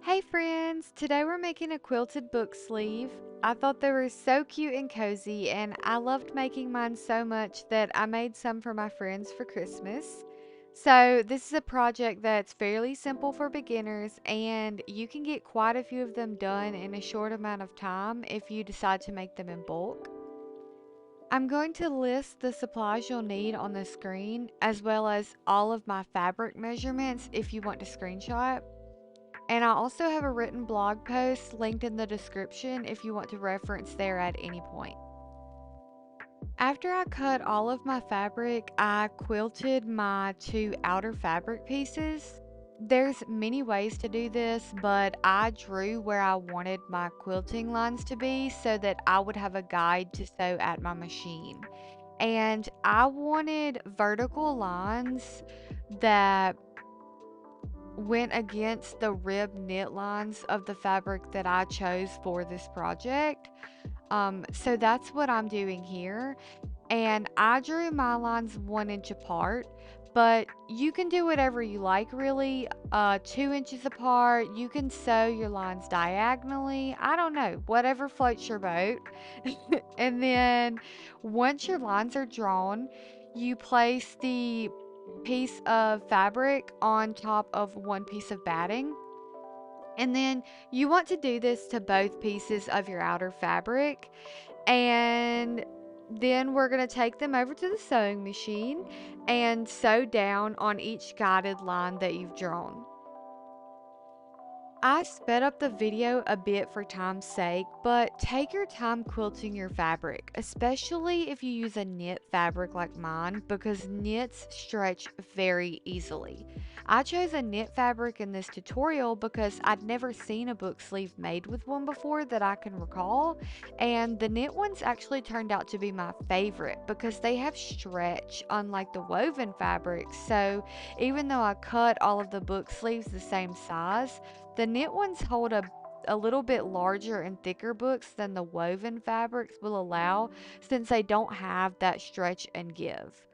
Hey friends! Today we're making a quilted book sleeve. I thought they were so cute and cozy, and I loved making mine so much that I made some for my friends for Christmas. So this is a project that's fairly simple for beginners, and you can get quite a few of them done in a short amount of time if you decide to make them in bulk. I'm going to list the supplies you'll need on the screen, as well as all of my fabric measurements if you want to screenshot. And I also have a written blog post linked in the description if you want to reference there at any point. After I cut all of my fabric, I quilted my two outer fabric pieces. There's many ways to do this, but I drew where I wanted my quilting lines to be so that I would have a guide to sew at my machine. And I wanted vertical lines that went against the rib knit lines of the fabric that I chose for this project. So that's what I'm doing here. And I drew my lines 1 inch apart, but you can do whatever you like really. 2 inches apart, you can sew your lines diagonally. I don't know, whatever floats your boat. And then once your lines are drawn, you place the piece of fabric on top of one piece of batting. And then you want to do this to both pieces of your outer fabric. And then we're going to take them over to the sewing machine and sew down on each guided line that you've drawn. I sped up the video a bit for time's sake, but take your time quilting your fabric, especially if you use a knit fabric like mine, because knits stretch very easily. I chose a knit fabric in this tutorial because I'd never seen a book sleeve made with one before that I can recall, and the knit ones actually turned out to be my favorite because they have stretch unlike the woven fabrics. So even though I cut all of the book sleeves the same size, the knit ones hold a little bit larger and thicker books than the woven fabrics will allow, since they don't have that stretch and give.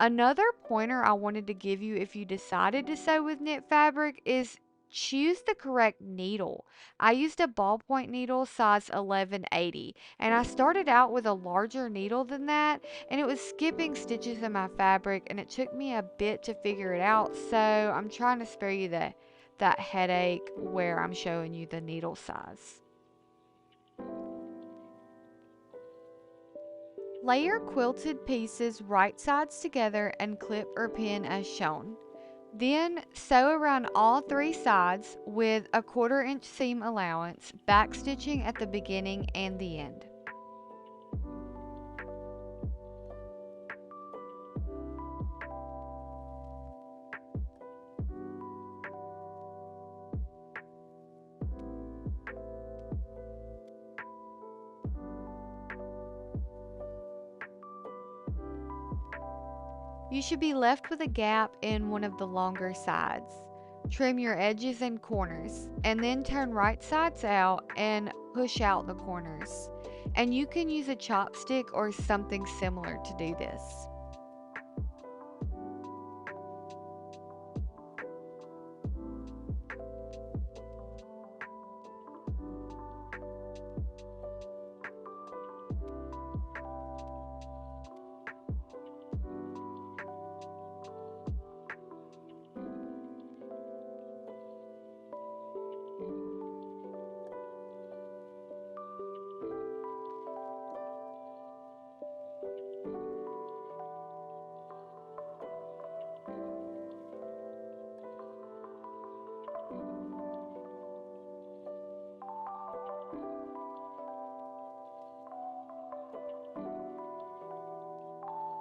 Another pointer I wanted to give you if you decided to sew with knit fabric is choose the correct needle. I used a ballpoint needle size 1180, and I started out with a larger needle than that, and it was skipping stitches in my fabric, and it took me a bit to figure it out. So I'm trying to spare you that headache where I'm showing you the needle size. Lay your quilted pieces right sides together and clip or pin as shown. Then sew around all three sides with a 1/4 inch seam allowance, backstitching at the beginning and the end. You should be left with a gap in one of the longer sides. Trim your edges and corners, and then turn right sides out and push out the corners. And you can use a chopstick or something similar to do this.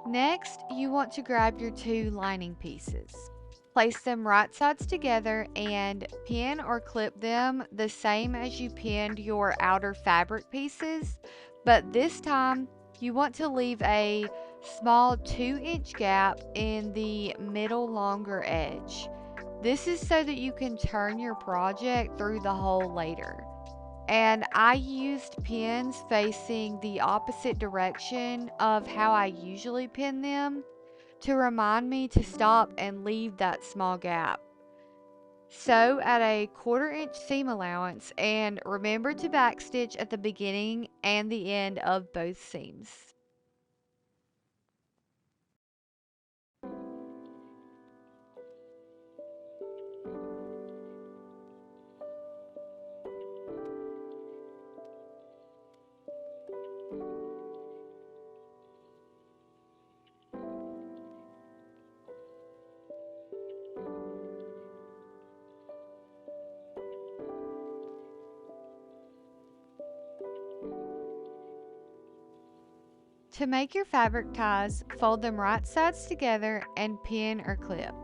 Next, you want to grab your two lining pieces. Place them right sides together and pin or clip them the same as you pinned your outer fabric pieces, but this time you want to leave a small 2-inch gap in the middle longer edge. This is so that you can turn your project through the hole later. And I used pins facing the opposite direction of how I usually pin them to remind me to stop and leave that small gap. Sew at a 1/4 inch seam allowance and remember to backstitch at the beginning and the end of both seams. To make your fabric ties, fold them right sides together and pin or clip.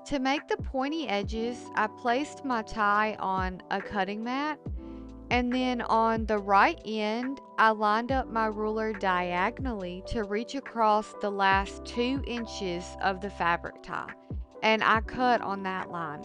To make the pointy edges, I placed my tie on a cutting mat, and then on the right end, I lined up my ruler diagonally to reach across the last 2 inches of the fabric tie, and I cut on that line.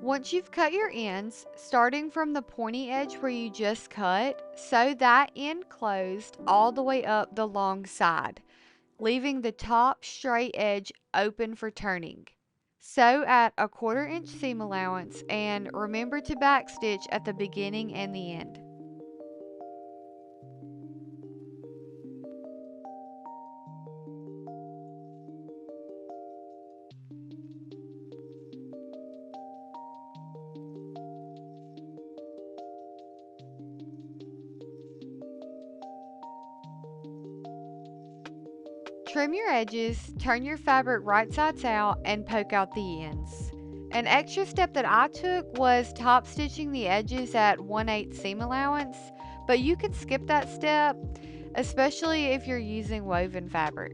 Once you've cut your ends, starting from the pointy edge where you just cut, sew that end closed all the way up the long side, leaving the top straight edge open for turning. Sew at a 1/4 inch seam allowance and remember to backstitch at the beginning and the end. Trim your edges, turn your fabric right sides out, and poke out the ends. An extra step that I took was top stitching the edges at 1/8 seam allowance, but you could skip that step, especially if you're using woven fabric.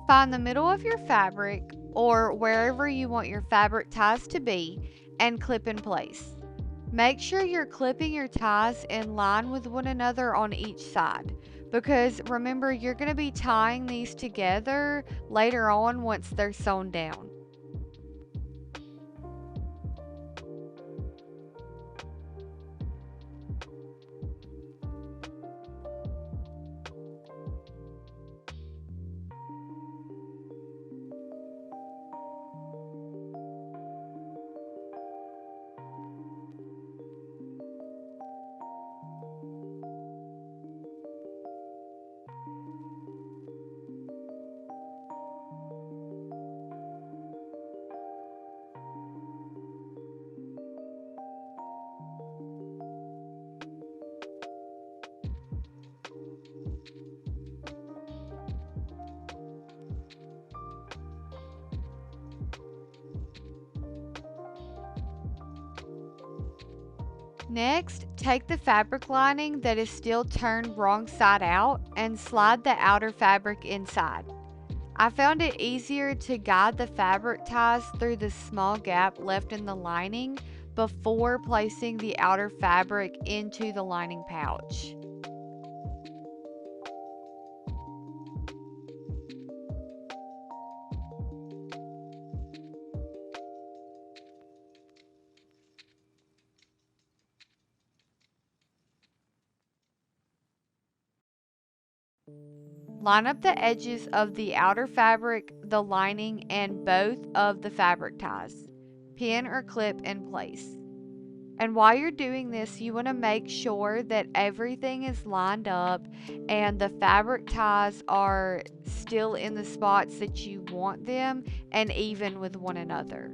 Find the middle of your fabric or wherever you want your fabric ties to be and clip in place. Make sure you're clipping your ties in line with one another on each side because remember you're going to be tying these together later on once they're sewn down. Next, take the fabric lining that is still turned wrong side out and slide the outer fabric inside. I found it easier to guide the fabric ties through the small gap left in the lining before placing the outer fabric into the lining pouch. Line up the edges of the outer fabric, the lining, and both of the fabric ties. Pin or clip in place. And while you're doing this, you want to make sure that everything is lined up and the fabric ties are still in the spots that you want them and even with one another.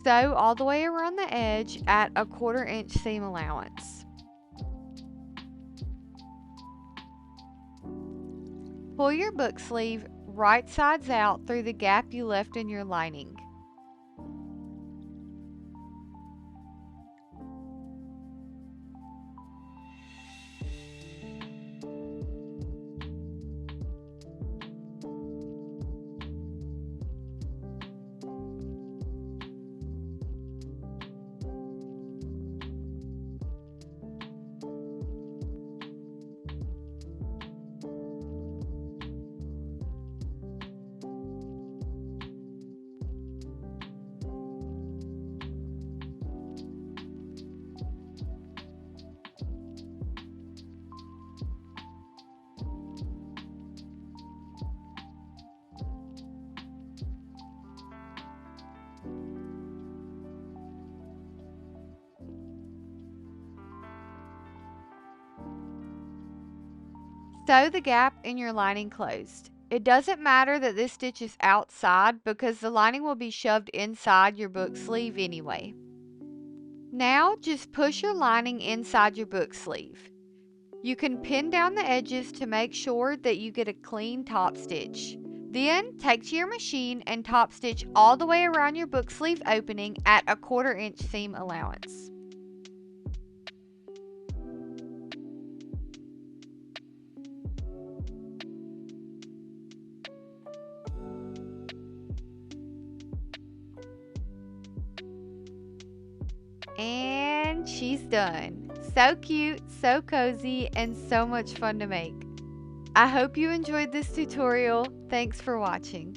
Sew all the way around the edge at a 1/4 inch seam allowance. Pull your book sleeve right sides out through the gap you left in your lining. Sew the gap in your lining closed. It doesn't matter that this stitch is outside because the lining will be shoved inside your book sleeve anyway. Now just push your lining inside your book sleeve. You can pin down the edges to make sure that you get a clean top stitch. Then take to your machine and top stitch all the way around your book sleeve opening at a 1/4 inch seam allowance. And she's done. So cute, so cozy, and so much fun to make. I hope you enjoyed this tutorial. Thanks for watching.